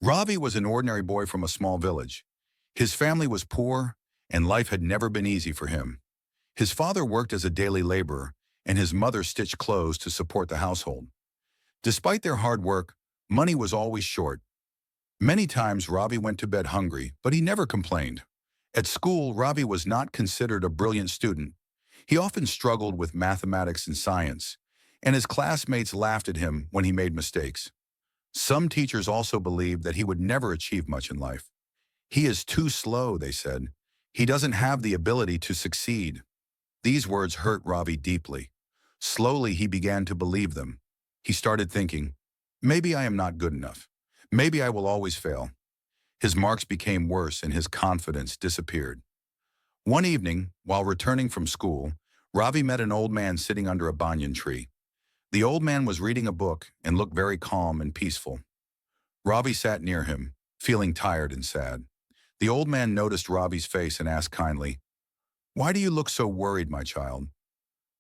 Ravi was an ordinary boy from a small village. His family was poor, and life had never been easy for him. His father worked as a daily laborer, and his mother stitched clothes to support the household. Despite their hard work, money was always short. Many times Ravi went to bed hungry, but he never complained. At school, Ravi was not considered a brilliant student. He often struggled with mathematics and science, and his classmates laughed at him when he made mistakes. Some teachers also believed that he would never achieve much in life. He is too slow, they said. He doesn't have the ability to succeed. These words hurt Ravi deeply. Slowly, he began to believe them. He started thinking, maybe I am not good enough. Maybe I will always fail. His marks became worse and his confidence disappeared. One evening, while returning from school, Ravi met an old man sitting under a banyan tree. The old man was reading a book and looked very calm and peaceful. Ravi sat near him, feeling tired and sad. The old man noticed Ravi's face and asked kindly, "Why do you look so worried, my child?"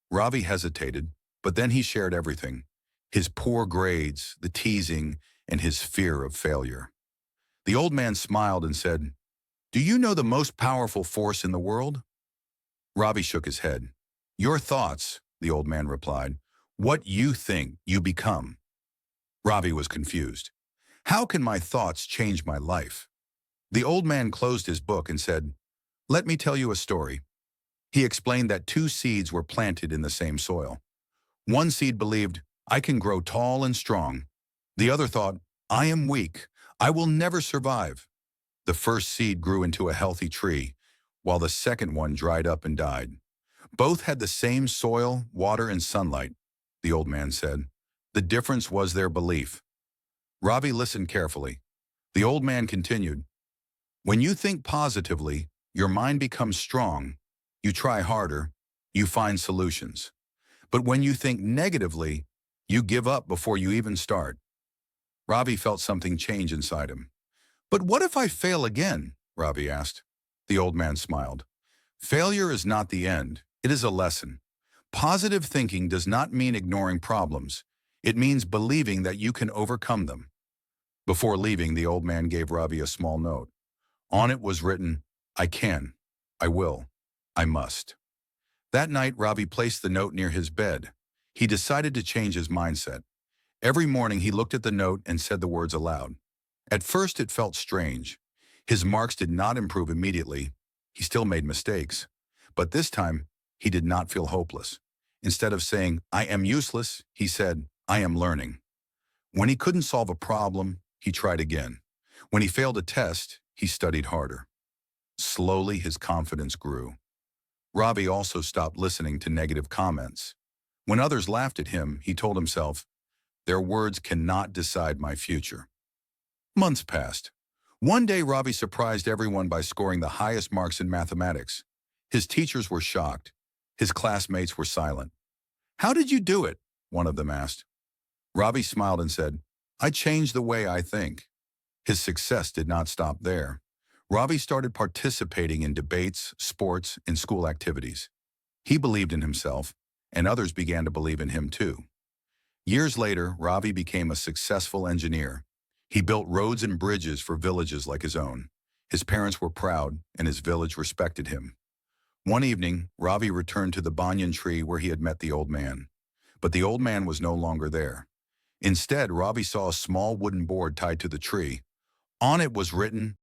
Ravi hesitated, but then he shared everything: his poor grades, the teasing, and his fear of failure. The old man smiled and said, "Do you know the most powerful force in the world?" Ravi shook his head. "Your thoughts," the old man replied. "What you think, you become." Ravi was confused. "How can my thoughts change my life?" The old man closed his book and said, "Let me tell you a story." He explained that two seeds were planted in the same soil. One seed believed, "I can grow tall and strong." The other thought, "I am weak. I will never survive." The first seed grew into a healthy tree, while the second one dried up and died. Both had the same soil, water, and sunlight, the old man said. The difference was their belief. Ravi listened carefully. The old man continued, "When you think positively, your mind becomes strong. You try harder. You find solutions. But when you think negatively, you give up before you even start." Ravi felt something change inside him. "But what if I fail again?" Ravi asked. The old man smiled. "Failure is not the end. It is a lesson. Positive thinking does not mean ignoring problems. It means believing that you can overcome them." Before leaving, the old man gave Ravi a small note. On it was written, "I can, I will, I must." That night, Ravi placed the note near his bed. He decided to change his mindset. Every morning, he looked at the note and said the words aloud. At first, it felt strange. His marks did not improve immediately. He still made mistakes. But this time, he did not feel hopeless. Instead of saying, "I am useless," he said, "I am learning." When he couldn't solve a problem, he tried again. When he failed a test, he studied harder. Slowly, his confidence grew. Ravi also stopped listening to negative comments. When others laughed at him, he told himself, "Their words cannot decide my future." Months passed. One day, Ravi surprised everyone by scoring the highest marks in mathematics. His teachers were shocked. His classmates were silent. "How did you do it?" one of them asked. Ravi smiled and said, "I changed the way I think." His success did not stop there. Ravi started participating in debates, sports, and school activities. He believed in himself, and others began to believe in him too. Years later, Ravi became a successful engineer. He built roads and bridges for villages like his own. His parents were proud, and his village respected him. One evening, Ravi returned to the banyan tree where he had met the old man. But the old man was no longer there. Instead, Ravi saw a small wooden board tied to the tree. On it was written,